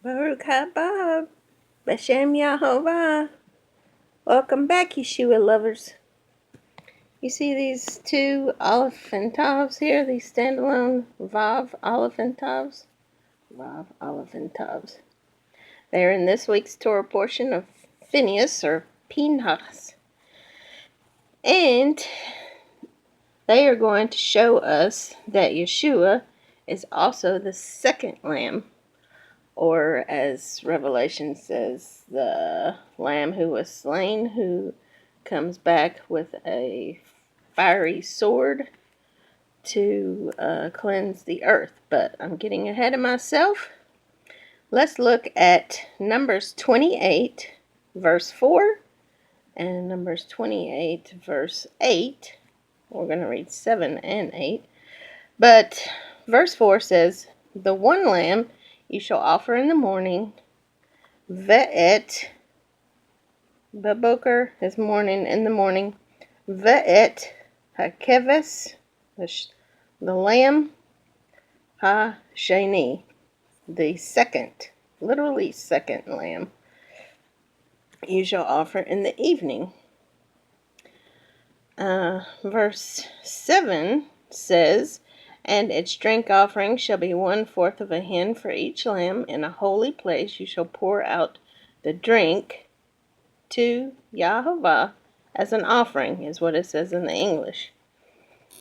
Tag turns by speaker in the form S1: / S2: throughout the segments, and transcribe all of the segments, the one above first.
S1: Baruch haba, B'Shem Yahovah. Welcome back, Yeshua lovers. You see these two Alef and Tavs here, these standalone Vav Alef and Tavs? Vav Alef and Tavs. They're in this week's Torah portion of Phineas, or Pinchas. And they are going to show us that Yeshua is also the second lamb, or as Revelation says, the lamb who was slain, who comes back with a fiery sword to cleanse the earth. But I'm getting ahead of myself. Let's look at Numbers 28, verse 4, and Numbers 28, verse 8. We're going to read 7 and 8. But verse 4 says, "The one lamb you shall offer in the morning, ve'et, baboker is morning, in the morning, ve'et hakeves, the lamb, ha-sheni, the second, literally second lamb, you shall offer in the evening." Verse 7 says, "And its drink offering shall be 1/4 of a hin for each lamb. In a holy place you shall pour out the drink to Yahovah as an offering," is what it says in the English.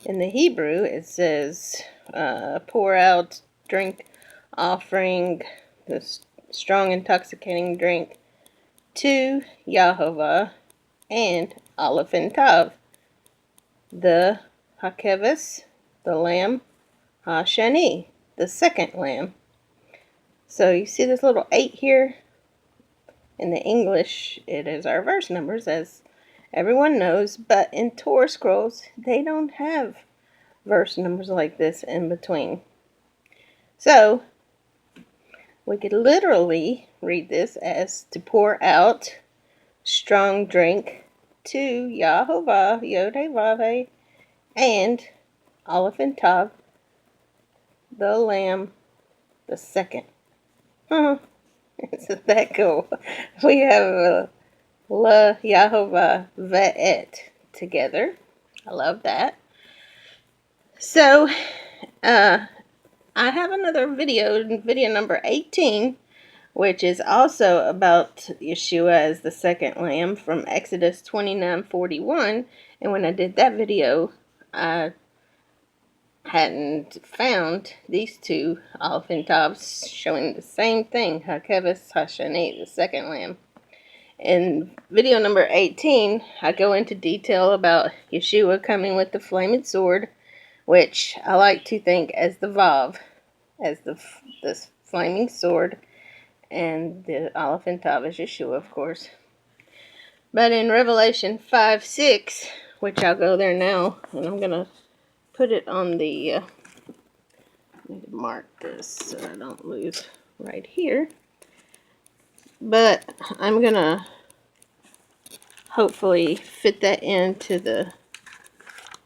S1: In the Hebrew, it says, pour out drink offering, the strong intoxicating drink, to Yahovah, and Alef Tav, the hakeves, the lamb, ha-sheni, the second lamb. So you see this little 8 here? In the English, it is our verse numbers, as everyone knows, but in Torah scrolls, they don't have verse numbers like this in between. So, we could literally read this as to pour out strong drink to Yahovah, Yod-Heh-Vav-Heh, and Alef Tav, the lamb, the second. Isn't that cool? We have La Yahovah Ve'et together. I love that. So, I have another video number 18, which is also about Yeshua as the second lamb, from Exodus 29:41. And when I did that video, I hadn't found these two Alef Tavs showing the same thing, Hakeves Hashani, the second lamb. In video number 18, I go into detail about Yeshua coming with the flaming sword, which I like to think as the Vav, as the flaming sword, and the Alef Tav is Yeshua, of course. But in Revelation 5:6, which I'll go there now, and I'm going to put it on the, I need to mark this so I don't lose right here. But I'm going to hopefully fit that into the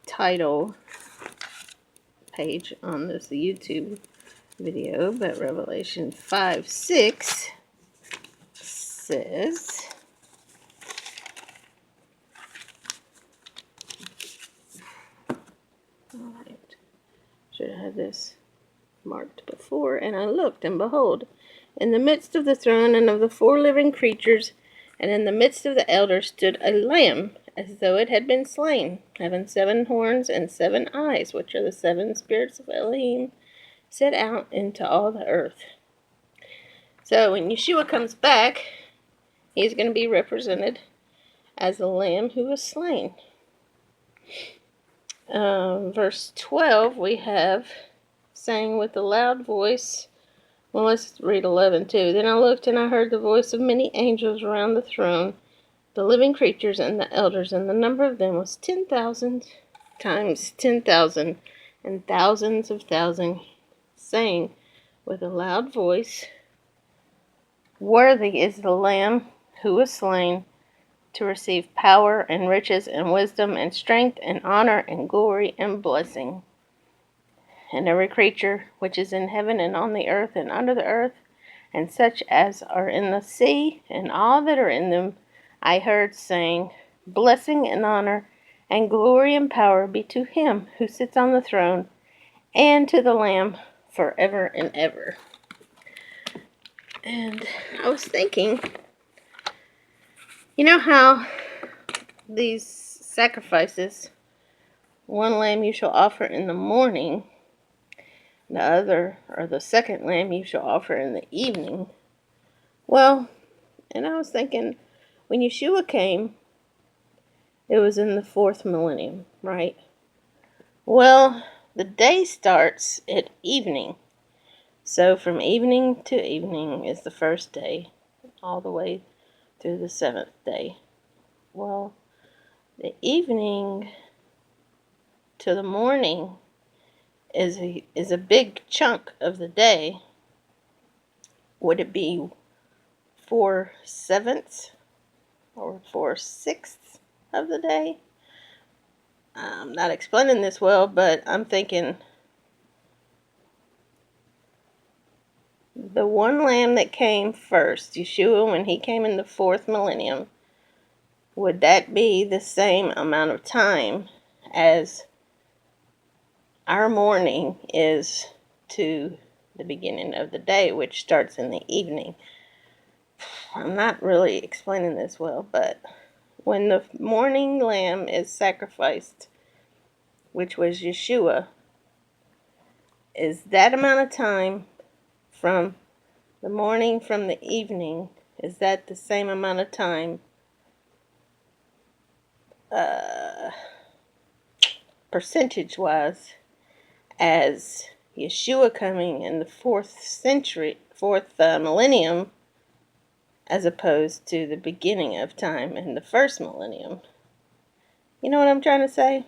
S1: title page on this YouTube video. But Revelation 5:6 says, alright, should have had this marked before. "And I looked, and behold, in the midst of the throne and of the 4 living creatures, and in the midst of the elders, stood a lamb, as though it had been slain, having 7 horns and 7 eyes, which are the 7 spirits of Elohim, set out into all the earth." So when Yeshua comes back, he's going to be represented as the lamb who was slain. Verse 12, we have, saying with a loud voice, well, let's read 11 too. "Then I looked, and I heard the voice of many angels around the throne, the living creatures and the elders, and the number of them was 10,000 times 10,000, and thousands of thousands, saying with a loud voice, Worthy is the Lamb who was slain to receive power and riches and wisdom and strength and honor and glory and blessing. And every creature which is in heaven and on the earth and under the earth, and such as are in the sea, and all that are in them, I heard saying, Blessing and honor, and glory and power be to him who sits on the throne, and to the Lamb forever and ever. And I was thinking, you know how these sacrifices, one lamb you shall offer in the morning, the other, or the second lamb, you shall offer in the evening. Well, and I was thinking, when Yeshua came, it was in the 4th millennium, right? Well, the day starts at evening. So from evening to evening is the first day, all the way through the 7th day. Well, the evening to the morning is a big chunk of the day. Would it be 4/7 or 4/6 of the day? I'm not explaining this well, but I'm thinking the one lamb that came first, Yeshua, when he came in the 4th millennium, would that be the same amount of time as our morning is to the beginning of the day, which starts in the evening? I'm not really explaining this well, but when the morning lamb is sacrificed, which was Yeshua, is that amount of time from the morning from the evening, is that the same amount of time percentage-wise as Yeshua coming in the 4th millennium, as opposed to the beginning of time in the 1st millennium? You know what I'm trying to say?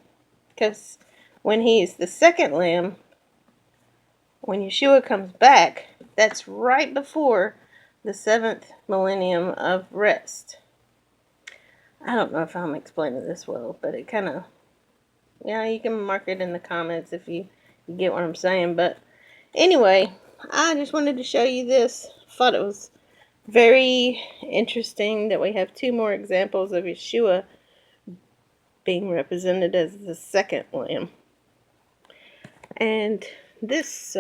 S1: Because when he's the second lamb, when Yeshua comes back, that's right before the 7th millennium of rest. I don't know if I'm explaining this well, but it kind of, you can mark it in the comments if you get what I'm saying. But anyway, I just wanted to show you this. Thought it was very interesting that we have 2 more examples of Yeshua being represented as the second lamb. And this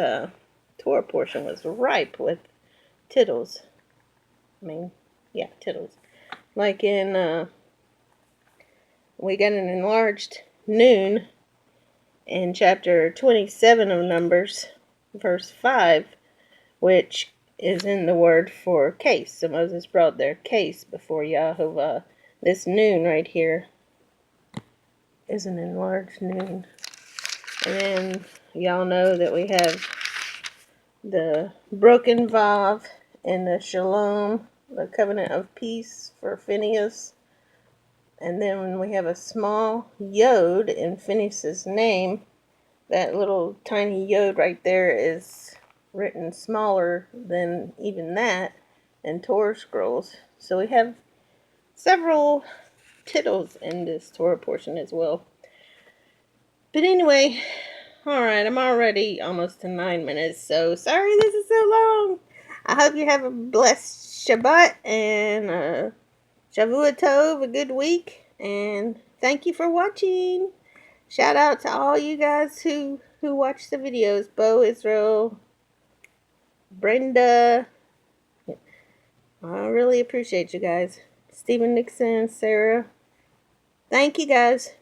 S1: Torah portion was ripe with tittles. Tittles. Like in, we got an enlarged noon in chapter 27 of Numbers, verse 5, which is in the word for case. So Moses brought their case before YHVH. This noon right here is an enlarged noon. And then y'all know that we have the broken Vav and the Shalom, the covenant of peace for Phinehas. And then we have a small Yod in Phinehas' name. That little tiny Yod right there is written smaller than even that in Torah scrolls. So we have several tittles in this Torah portion as well. But anyway, alright, I'm already almost to 9 minutes, so sorry this is so long. I hope you have a blessed Shabbat and Shavua Tov, a good week, and thank you for watching. Shout out to all you guys who watch the videos. Bo, Israel, Brenda. I really appreciate you guys. Stephen Nixon, Sarah. Thank you guys.